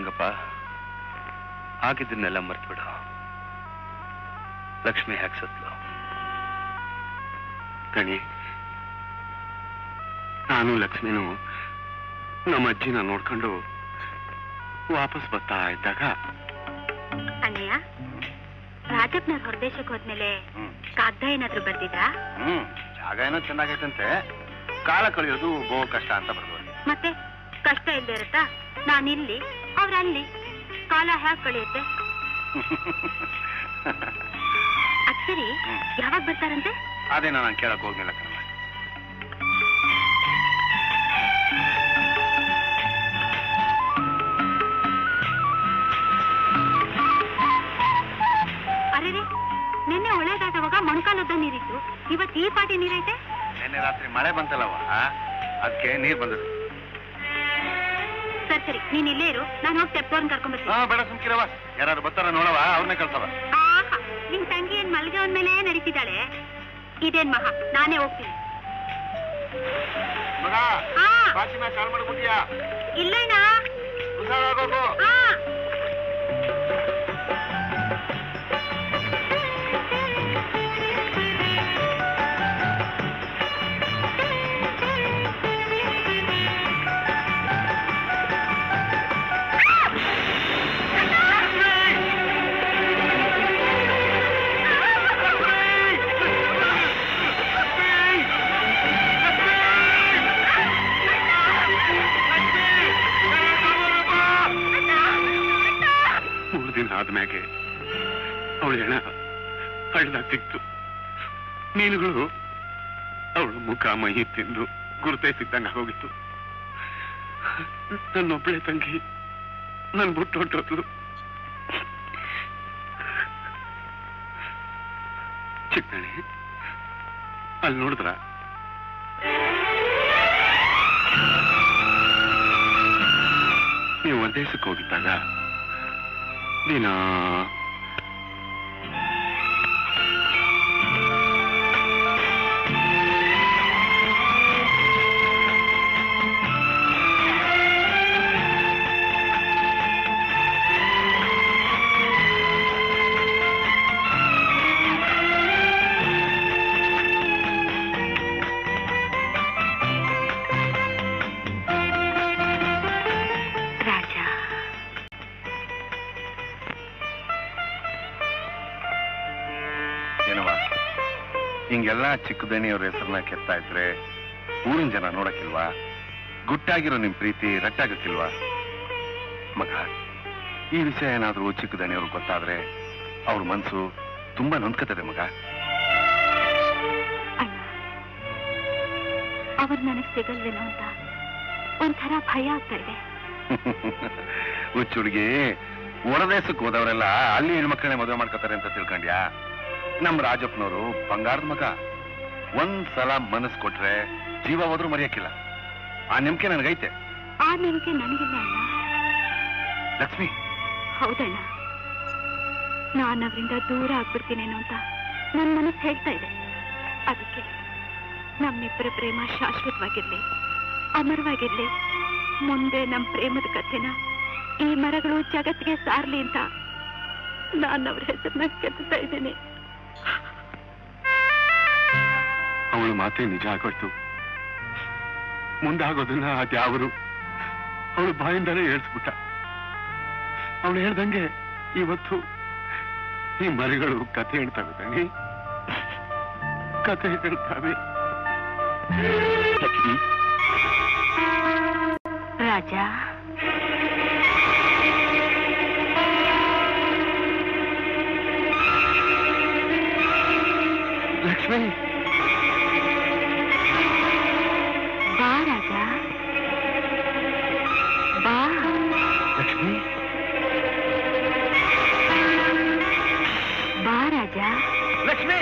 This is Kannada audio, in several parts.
ರಂಗಪ್ಪ, ಆಗಿದ್ದನ್ನೆಲ್ಲ ಮರ್ತ್ಬಿಡು. ಲಕ್ಷ್ಮಿ ಹ್ಯಾಕ್ ಸತ್ಲು? ಕಣಿ, ನಾನು ಲಕ್ಷ್ಮಿನೂ ನಮ್ಮ ಅಜ್ಜಿನ ನೋಡ್ಕೊಂಡು ವಾಪಸ್ ಬರ್ತಾ ಇದ್ದಾಗ ಅಣ್ಣಯ್ಯ, ರಾಜಪ್ಪನವ್ರ ಹೊರದೇಶಕ್ಕೆ ಹೋದ್ಮೇಲೆ ಕಾಗ್ದ ಏನಾದ್ರು ಬರ್ದಿದ್ರಾ? ಜಾಗ ಏನೋ ಚೆನ್ನಾಗೈತಂತೆ, ಕಾಲ ಕಳೆಯೋದು ಬಹು ಕಷ್ಟ ಅಂತ ಬರ್ಬೋದು. ಮತ್ತೆ ಕಷ್ಟ ಇಲ್ಲದೆ ಇರುತ್ತಾ? ನಾನಿಲ್ಲಿ, ಅವ್ರಲ್ಲಿ, ಕಾಲ ಹ್ಯಾಕ್ ಕಳೆಯುತ್ತೆ? ಅಕ್ಷರಿ ಯಾವಾಗ ಬರ್ತಾರಂತೆ? ಅದೇನೋ ನಾನು ಕೇಳಕ್ ಹೋಗ್ಲಿಲ್ಲ ಕಣವ. ಅರೆ, ನಿನ್ನೆ ಒಳಗಾದವಾಗ ಮೊಣಕಾಲದ ನೀರಿತ್ತು, ಇವತ್ತು ಈ ಪಾಟಿ ನೀರೈತೆ. ನಿನ್ನೆ ರಾತ್ರಿ ಮಳೆ ಬಂತಲ್ಲವ, ಅದಕ್ಕೆ ನೀರ್ ಬಂದದ್ದು. ಸರಿ ಸರಿ, ನೀನ್ ಇಲ್ಲೇ ಇರು, ನಾನು ಹೋಗಿ ತೆಪ್ಪವ್ರನ್ನ ಕರ್ಕೊಂಡ್ಬರ್ತೀನಿ. ಬೇಡ ಸುಮ್ಕಿರವ, ಯಾರು ಬರ್ತಾರ ನೋಡವ, ಅವ್ರನ್ನೇ ಕಳ್ಸವ. ಆಹಾ, ನಿನ್ ತಂಗಿ ಏನ್ ಮಲ್ಗವನ್ ಮೇಲೆ ನಡೀತಿದ್ದಾಳೆ? ಇದೇನ್ ಮಹಾ, ನಾನೇ ಹೋಗ್ತೀನಿ. ಇಲ್ಲಣ್ಣ. ಆದ್ಮ್ಯಾಗೆ ಅವಳ ಹೆಣ ಹಳ್ಳದಾಗ ಸಿಕ್ತು. ಮೀನುಗಳು ಅವಳು ಮುಖ ಮೈ ತಿಂದು ಗುರುತೇ ಸಿಕ್ದಂಗ ಹೋಗಿತ್ತು. ನನ್ನೊಬ್ಬಳೆ ತಂಗಿ ನನ್ ಬಿಟ್ಟು ಹೊಟ್ಟೋದ್ಲು. ಚಿಕ್ಕಣಿ, ಅಲ್ಲಿ ನೋಡಿದ್ರ ನೀವು ಒಂದೇಶಕ್ಕೆ ಹೋಗಿದ್ದಾಗ ದಿನ ಹಿಂಗೆಲ್ಲ ಚಿಕ್ಕದಣಿಯವ್ರ ಹೆಸರನ್ನ ಕೆತ್ತಾ ಇದ್ರೆ ಊರಿನ ಜನ ನೋಡಕ್ಕಿಲ್ವಾ? ಗುಟ್ಟಾಗಿರೋ ನಿಮ್ ಪ್ರೀತಿ ರಟ್ಟಾಗಕ್ಕಿಲ್ವಾ? ಮಗ, ಈ ವಿಷಯ ಏನಾದ್ರೂ ಚಿಕ್ಕದಣಿಯವ್ರು ಗೊತ್ತಾದ್ರೆ ಅವ್ರ ಮನ್ಸು ತುಂಬಾ ನೊಂದ್ಕತ್ತದೆ ಮಗ. ಅವ್ರು ನನಗ್ ಸಿಗಲ್ವೇನೋ ಅಂತ ಒಂಥರ ಭಯ ಆಗ್ತಾ ಇದೆ. ಹುಚ್ಚುಡ್ಗಿ, ಹೊರದೇಶಕ್ಕೆ ಹೋದವರೆಲ್ಲ ಅಲ್ಲಿ ಹೆಣ್ಮಕ್ಳನ್ನೇ ಮದುವೆ ಮಾಡ್ಕೋತಾರೆ ಅಂತ ತಿಳ್ಕೊಂಡ್ಯಾ? ನಮ್ ರಾಜಪ್ಪನವರು ಬಂಗಾರದ ಮಗ. ಒಂದ್ಸಲ ಮನಸ್ಸು ಕೊಟ್ರೆ ಜೀವ ಹೋದ್ರೂ ಮರೆಯಕ್ಕಿಲ್ಲ. ಆ ನಂಬಿಕೆ ನನಗೈತೆ. ಆ ನಂಬಿಕೆ ನನಗಿಲ್ಲ ಅಣ್ಣ. ಲಕ್ಷ್ಮಿ, ಹೌದಣ್ಣ, ನಾನು ಅವರಿಂದ ದೂರ ಆಗ್ಬಿಡ್ತೀನೇನೋ ಅಂತ ನನ್ ಮನಸ್ಸು ಹೇಳ್ತಾ ಇದೆ. ಅದಕ್ಕೆ ನಮ್ಮಿಬ್ಬರ ಪ್ರೇಮ ಶಾಶ್ವತವಾಗಿರ್ಲಿ, ಅಮರವಾಗಿರ್ಲಿ. ಮುಂದೆ ನಮ್ ಪ್ರೇಮದ ಕಥೆನ ಈ ಮರಗಳು ಜಗತ್ತಿಗೆ ಸಾರ್ಲಿ ಅಂತ ನಾನು ಅವ್ರ ಹೆಸರನ್ನ ಕೆತ್ತಾ ಇದ್ದೇನೆ. ಅವಳು ಮಾತೇ ನಿಜ ಆಗೋಯ್ತು. ಮುಂದಾಗೋದನ್ನ ಅದ್ಯಾವರು ಅವಳು ಬಾಯಿಂದಾನೇ ಹೇಳ್ಸ್ಬಿಟ್ಟ. ಅವಳು ಹೇಳ್ದಂಗೆ ಇವತ್ತು ಈ ಮರಿಗಳು ಕಥೆ ಹೇಳ್ತಾವೆ ದಣಿ, ಕಥೆ ಹೇಳ್ತಾವೆ. ರಾಜ, ಲಕ್ಷ್ಮಿ, ಬಾ ರಾಜ, ಬಾ. ಲಕ್ಷ್ಮಿ, ಬಾ ರಾಜ. ಲಕ್ಷ್ಮಿ.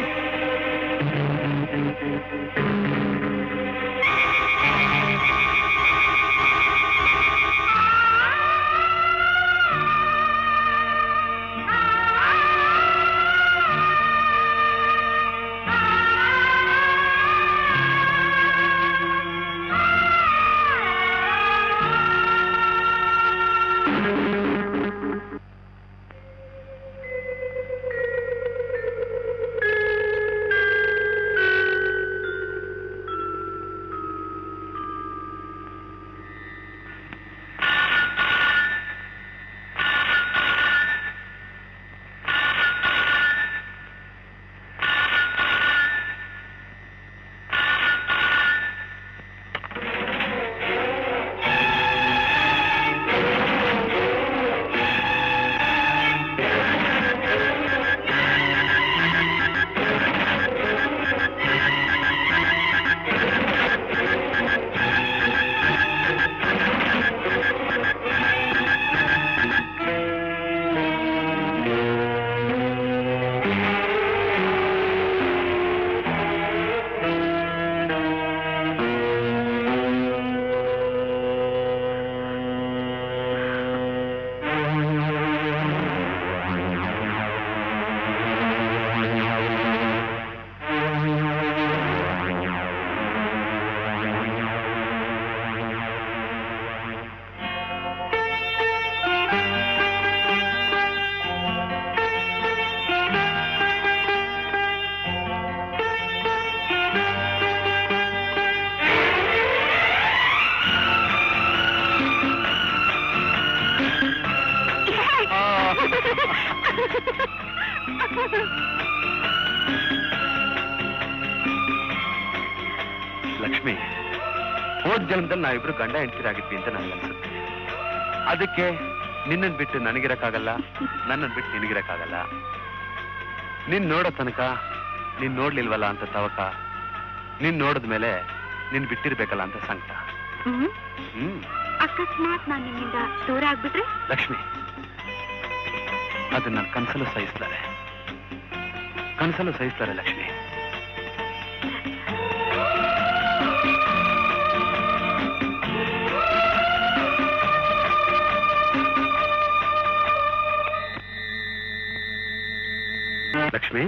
ಲಕ್ಷ್ಮಿ, ಹೋದ ಜನ್ಮದಲ್ಲಿ ನಾವಿಬ್ರು ಗಂಡ ಹೆಂಡತಿರಾಗಿದ್ವಿ ಅಂತ ನನಗನ್ಸುತ್ತೆ. ಅದಕ್ಕೆ ನಿನ್ನನ್ ಬಿಟ್ಟು ನನಗಿರಕ್ಕಾಗಲ್ಲ, ನನ್ನನ್ ಬಿಟ್ಟು ನಿನಗಿರಕ್ಕಾಗಲ್ಲ. ನಿನ್ ನೋಡೋ ತನಕ ನೀನ್ ನೋಡ್ಲಿಲ್ವಲ್ಲ ಅಂತ ತವಕ, ನೀನ್ ನೋಡಿದ್ಮೇಲೆ ನೀನ್ ಬಿಟ್ಟಿರ್ಬೇಕಲ್ಲ ಅಂತ ಸಂಕಟ. ಅಕಸ್ಮಾತ್ ನಾನು ನಿಮ್ಮಿಂದ ದೂರ ಆಗ್ಬಿಟ್ರೆ? ಲಕ್ಷ್ಮಿ, ಅದನ್ನ ನನ್ನ ಕನಸಲ್ಲೂ ಸಹಿಸ್ತಾರೆ, ಕನಸಲ್ಲೂ ಸಹಿಸ್ತಾರೆ ಲಕ್ಷ್ಮಿ. ಲಕ್ಷ್ಮಿ,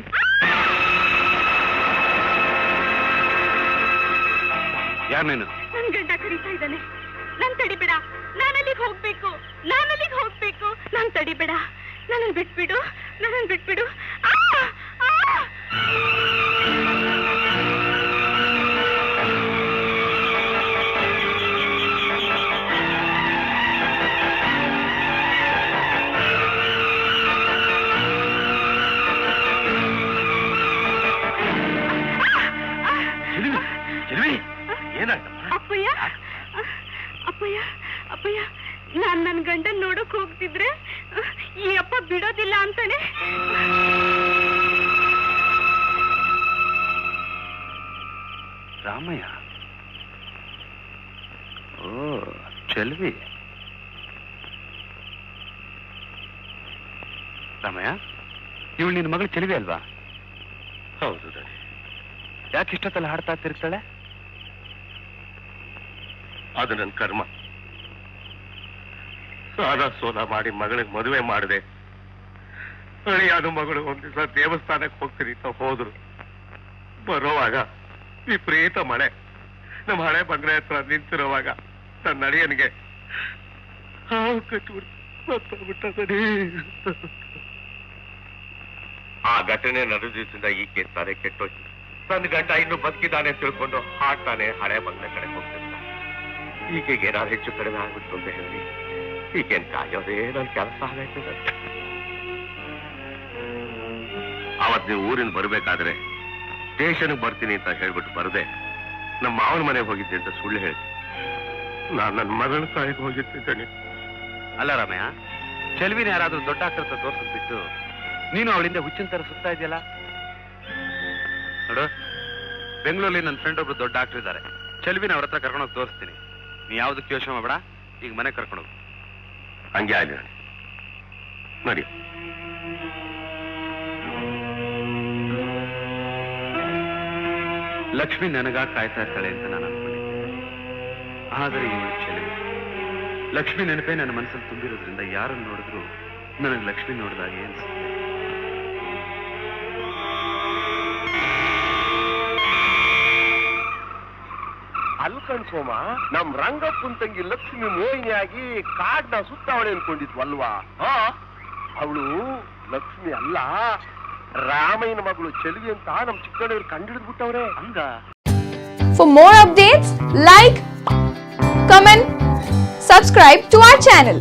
ಯಾರು ನೀನು? ನನ್ ಗಂಡ ಕರೀತಾ ಇದ್ದಾನೆ. ನಾನ್ ತಡಿಬೇಡ, ನಾನಲ್ಲಿಗೆ ಹೋಗ್ಬೇಕು, ನಾನಲ್ಲಿಗೆ ಹೋಗ್ಬೇಕು. ನಾನ್ ತಡಿಬೇಡ, ನನ್ನನ್ನು ಬಿಟ್ಬಿಡು, ನನ್ನನ್ನು ಬಿಟ್ಬಿಡು. ಅಪ್ಪಯ್ಯ, ಅಪ್ಪಯ್ಯ, ಅಪ್ಪಯ್ಯ, ನಾನ್ ನನ್ ಗಂಡನ್ ನೋಡಕ್ ಹೋಗ್ತಿದ್ರೆ ಈ ಅಪ್ಪ ಬಿಡೋದಿಲ್ಲ ಅಂತಾನೆ. ರಾಮಯ್ಯ, ಓ ಚೆಲ್ವಿ. ರಾಮಯ್ಯ, ಇವಳು ನಿನ್ನ ಮಗಳು ಚೆಲ್ವಿ ಅಲ್ವಾ? ಹೌದು ಡ್ಯಾಡಿ. ಯಾಕೆ ಇಷ್ಟೊತ್ತಲ್ಲಿ ಹಾಡ್ತಾ ತಿರ್ತಾಳೆ? ಅದು ನನ್ನ ಕರ್ಮ. ಸಾಲ ಸೋಲ ಮಾಡಿ ಮಗಳಿಗೆ ಮದುವೆ ಮಾಡಿದೆ. ಅಳಿಯಾದ ಮಗಳು ಒಂದ್ ದಿವಸ ದೇವಸ್ಥಾನಕ್ಕೆ ಹೋಗ್ತೀನಿ ಅಂತ ಹೋದ್ರು. ಬರೋವಾಗ ವಿಪರೀತ ಮಳೆ. ನಮ್ಮ ಹಳೆ ಬಂಗ್ಲೆ ಹತ್ರ ನಿಂತಿರುವಾಗ ನನ್ನ ಅಳಿಯನಿಗೆ ಹಾವು ಕಚ್ಚಿಬಿಟ್ಟು. ಆ ಘಟನೆ ನಡೆದಿದ್ದರಿಂದ ಈ ಕೇಸ್ ತಾನೇ ಕೆಟ್ಟೋಯ್ತು. ನನ್ನ ಗಂಡ ಇನ್ನು ಬದುಕಿದ್ದಾನೆ ತಿಳ್ಕೊಂಡು ಹಾಡ್ತಾನೆ ಹಳೆ ಬಂಗ್ಲೆ ಕಡೆ ಹೋಗ್ತಿರ್ತಾನೆ. ಈಕೆಗೆ ಏನಾದ್ರು ಹೆಚ್ಚು ಕಡಿಮೆ ಆಗ್ಬಿಟ್ಟು ಅಂತ ಹೇಳಿ ಈಗೇನ್ ಕಾಯೋದೇ ನನ್ನ ಕೆಲಸ ಆಗೈತದ. ಅವತ್ ನೀವು ಊರಿಂದ ಬರ್ಬೇಕಾದ್ರೆ ಸ್ಟೇಷನ್ಗೆ ಬರ್ತೀನಿ ಅಂತ ಹೇಳ್ಬಿಟ್ಟು ಬರದೆ ನಮ್ಮ ಮಾವನ ಮನೆಗೆ ಹೋಗಿದ್ದೆ ಅಂತ ಸುಳ್ಳು ಹೇಳಿ ನಾನು ನನ್ನ ಮಗಳ ತಾಯಿಗೆ ಹೋಗಿದ್ದೇನೆ. ಅಲ್ಲ ರಾಮಯ್ಯ, ಚೆಲ್ವಿನ ಯಾರಾದ್ರೂ ದೊಡ್ಡ ಆಕೃತ ತೋರ್ಸದ್ಬಿಟ್ಟು ನೀನು ಅವಳಿಂದ ಹುಚ್ಚಿನ ತರ ಸುತ್ತಾ ಇದೆಯಲ್ಲ? ನೋಡು, ಬೆಂಗಳೂರಲ್ಲಿ ನನ್ನ ಫ್ರೆಂಡ್ ಒಬ್ರು ದೊಡ್ಡ ಡಾಕ್ಟರ್ ಇದ್ದಾರೆ. ಚೆಲ್ವಿನ ಅವ್ರ ಹತ್ರ ಕರ್ಕೊಂಡೋಗಿ ತೋರಿಸ್ತೀನಿ. ನೀ ಯಾವ್ದಕ್ಕೆ ಯೋಚನೆ ಮಾಡಬೇಡ, ಈಗ ಮನೆ ಕರ್ಕೊಂಡೋಗು. ಹಂಗೆ ಆಗಲಿ ನೋಡಿ. ಲಕ್ಷ್ಮಿ ನನಗಾಗಿ ಕಾಯ್ತಾ ಇರ್ತಾಳೆ ಅಂತ ನಾನು ಅನ್ಕೊಂಡಿದ್ದೆ. ಆದರೆ ಇವಳು ಚೆಲುವೆ. ಲಕ್ಷ್ಮಿ ನೆನಪೇ ನನ್ನ ಮನಸ್ಸಲ್ಲಿ ತುಂಬಿರೋದ್ರಿಂದ ಯಾರನ್ನು ನೋಡಿದ್ರು ನನಗೆ ಲಕ್ಷ್ಮಿ ನೋಡಿದಾಗೆ ಅನ್ಸುತ್ತೆ. ಅಲ್ಕಣ್ ಸೋಮ, ನಮ್ ರಂಗಪ್ಪನ್ ತಂಗಿ ಲಕ್ಷ್ಮಿ ಮೋಹಿನಿಯಾಗಿ ಕಾಡ್ನ ಸುತ್ತಾವಳೆ ಅನ್ಕೊಂಡಿದ್ವಲ್ವಾ? ಅವಳು ಲಕ್ಷ್ಮಿ ಅಲ್ಲ, ರಾಮಯ್ಯನ ಮಗಳು ಚೆಲುವಿ ಅಂತ ನಮ್ ಚಿಕ್ಕಣ್ಣವ್ರು ಕಂಡಿಡಿದ್ ಬಿಟ್ಟವ್ರೆ ಹಂಗ. For more updates, like, comment, subscribe to our channel.